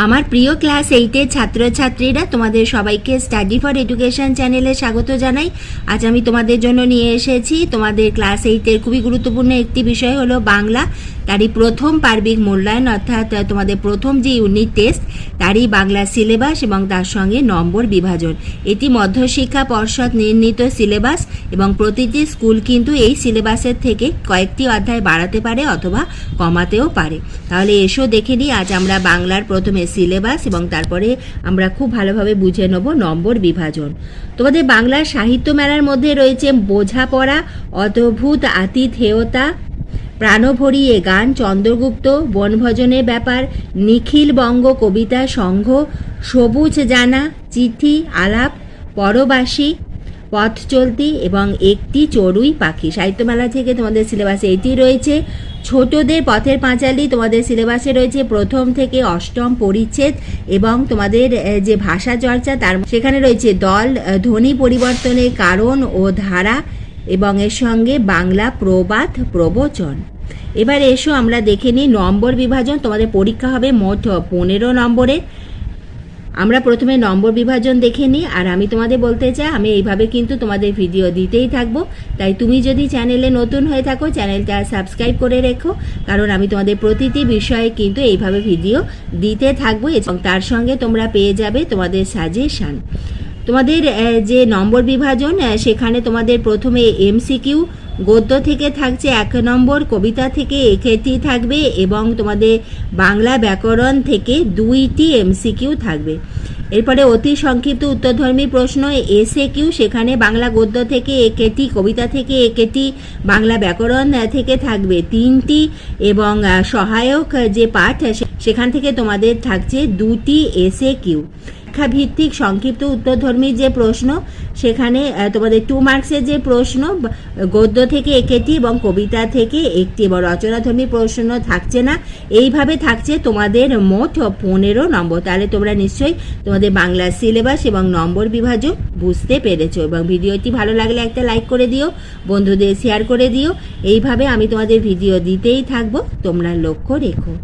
আমার প্রিয় ক্লাস 8-এর ছাত্রছাত্রীরা, তোমাদের সবাইকে স্টাডি ফর এডুকেশন চ্যানেলে স্বাগত জানাই। আজ আমি তোমাদের জন্য নিয়ে এসেছি তোমাদের ক্লাস 8-এর খুবই গুরুত্বপূর্ণ একটি বিষয় হলো বাংলা। তারই প্রথম পার্বিক মূল্যায়ন, অর্থাৎ তোমাদের প্রথম যে ইউনিট টেস্ট তারই বাংলা সিলেবাস এবং তার সঙ্গে নম্বর বিভাজন। এটি মধ্যশিক্ষা পর্ষদ নির্ণীত সিলেবাস এবং প্রতিটি স্কুল কিন্তু এই সিলেবাসের থেকে কয়েকটি অধ্যায় বাড়াতে পারে অথবা কমাতেও পারে। তাহলে এসো দেখে নিই আজ আমরা বাংলার প্রথমে সিলেবাস এবং তারপরে আমরা খুব ভালোভাবে বুঝে নেব নম্বর বিভাজন। তোমাদের বাংলার সাহিত্য মেলার মধ্যে রয়েছে বোঝাপড়া, অদ্ভুত আতিথেয়তা, প্রাণভরিয়ে গান, চন্দ্রগুপ্ত, বনভোজনের ব্যাপার, নিখিল বঙ্গ কবিতা সংঘ, সবুজ জানা, চিঠি, আলাপ, পরবাসী, পথ চলতি এবং একটি চড়ুই পাখি। সাহিত্যমেলা থেকে তোমাদের সিলেবাসে এটি রয়েছে। ছোটদের পথের পাঁচালী তোমাদের সিলেবাসে রয়েছে প্রথম থেকে অষ্টম পরিচ্ছেদ এবং তোমাদের যে ভাষা চর্চা তার সেখানে রয়েছে দল, ধ্বনি পরিবর্তনের কারণ ও ধারা এবং এর সঙ্গে বাংলা প্রবাদ প্রবচন। এবার এসো আমরা দেখে নিই নম্বর বিভাজন। তোমাদের পরীক্ষা হবে মোট 15 নম্বরের। আমরা প্রথমে নম্বর বিভাজন দেখে নিই। আর আমি তোমাদের বলতে চাই, আমি এইভাবে কিন্তু তোমাদের ভিডিও দিতেই থাকবো। তাই তুমি যদি চ্যানেলে নতুন হয়ে থাকো চ্যানেলটা সাবস্ক্রাইব করে রেখো, কারণ আমি তোমাদের প্রতিটি বিষয়ে কিন্তু এইভাবে ভিডিও দিতে থাকবো এবং তার সঙ্গে তোমরা পেয়ে যাবে তোমাদের সাজেশান। তোমাদের যে নম্বর বিভাজন সেখানে তোমাদের প্রথমে এমসিকিউ, গদ্য থেকে থাকছে 1 নম্বর, কবিতা থেকে একটি থাকবে এবং তোমাদের বাংলা ব্যাকরণ থেকে 2টি এমসিকিউ থাকবে। এরপরে অতি সংক্ষিপ্ত উত্তরধর্মী প্রশ্ন এসএকিউ, সেখানে বাংলা গদ্য থেকে একটি, কবিতা থেকে একটি, বাংলা ব্যাকরণ থেকে থাকবে 3টি এবং সহায়ক যে পাঠ সেখান থেকে তোমাদের থাকছে 2টি এসএকিউ। ভিত্তিক সংক্ষিপ্ত উত্তরধর্মী যে প্রশ্ন সেখানে তোমাদের 2 মার্কসের যে প্রশ্ন গদ্য থেকে একটি এবং কবিতা থেকে একটি এবং রচনাধর্মী প্রশ্ন থাকছে না। এইভাবে থাকছে তোমাদের মোট 15 নম্বর। তাহলে তোমরা নিশ্চয়ই তোমাদের বাংলা সিলেবাস এবং নম্বর বিভাজন বুঝতে পেরেছো এবং ভিডিওটি ভালো লাগলে একটা লাইক করে দিও, বন্ধুদের শেয়ার করে দিও। এইভাবে আমি তোমাদের ভিডিও দিতেই থাকবো, তোমরা লক্ষ্য রেখো।